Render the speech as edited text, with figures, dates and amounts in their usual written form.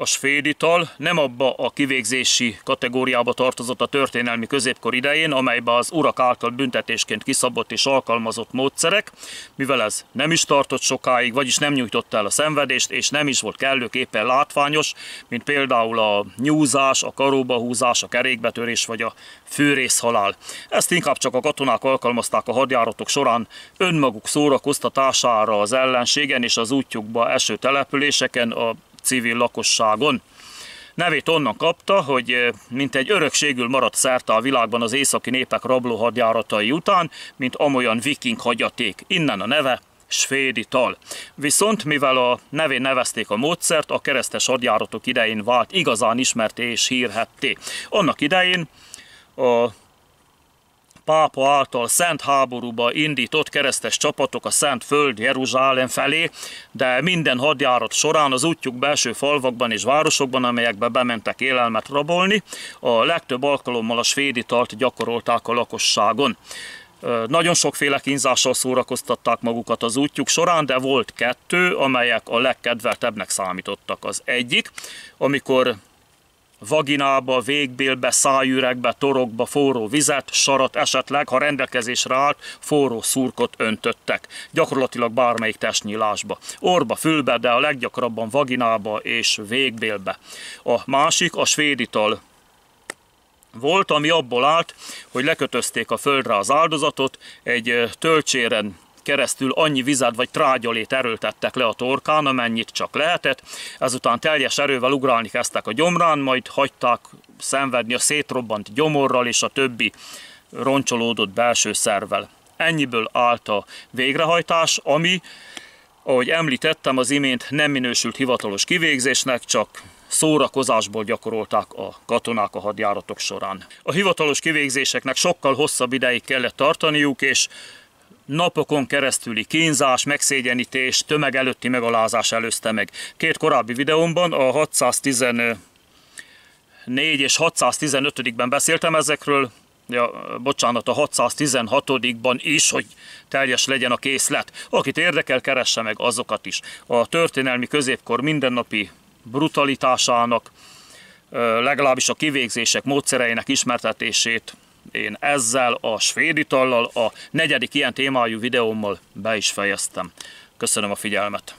A svéd ital nem abba a kivégzési kategóriába tartozott a történelmi középkor idején, amelyben az urak által büntetésként kiszabott és alkalmazott módszerek, mivel ez nem is tartott sokáig, vagyis nem nyújtotta el a szenvedést, és nem is volt kellőképpen látványos, mint például a nyúzás, a karóbahúzás, a kerékbetörés vagy a fűrészhalál. Ezt inkább csak a katonák alkalmazták a hadjáratok során önmaguk szórakoztatására az ellenségen és az útjukba eső településeken, a civil lakosságon. Nevét onnan kapta, hogy mintegy örökségül maradt szerte a világban az északi népek rabló hadjáratai után, mint amolyan viking hagyaték. Innen a neve svéd ital. Viszont mivel a nevén nevezték a módszert, a keresztes hadjáratok idején vált igazán ismerté és hírhedté. Annak idején a pápa által szent háborúba indított keresztes csapatok a Szent Föld Jeruzsálem felé, de minden hadjárat során az útjuk belső falvakban és városokban, amelyekbe bementek élelmet rabolni, a legtöbb alkalommal a svéd italt gyakorolták a lakosságon. Nagyon sokféle kínzással szórakoztatták magukat az útjuk során, de volt kettő, amelyek a legkedveltebbnek számítottak. Az egyik, amikor vaginába, végbélbe, szájüregbe, torokba forró vizet, sarat, esetleg, ha rendelkezésre állt, forró szurkot öntöttek, gyakorlatilag bármelyik testnyílásba. Orba, fülbe, de a leggyakrabban vaginába és végbélbe. A másik a svéd ital volt, ami abból állt, hogy lekötözték a földre az áldozatot, egy tölcséren keresztül annyi vizet vagy trágyalét erőltettek le a torkán, amennyit csak lehetett, ezután teljes erővel ugrálni kezdtek a gyomrán, majd hagyták szenvedni a szétrobbant gyomorral és a többi roncsolódott belső szervvel. Ennyiből állt a végrehajtás, ami, ahogy említettem, az imént nem minősült hivatalos kivégzésnek, csak szórakozásból gyakorolták a katonák a hadjáratok során. A hivatalos kivégzéseknek sokkal hosszabb ideig kellett tartaniuk, és napokon keresztüli kínzás, megszégyenítés, tömeg előtti megalázás előzte meg. Két korábbi videómban, a 614 és 615-ben beszéltem ezekről, bocsánat, a 616-ban is, hogy teljes legyen a készlet. Akit érdekel, keresse meg azokat is. A történelmi középkor mindennapi brutalitásának, legalábbis a kivégzések módszereinek ismertetését én ezzel a svéd itallal, a negyedik ilyen témájú videómmal be is fejeztem. Köszönöm a figyelmet!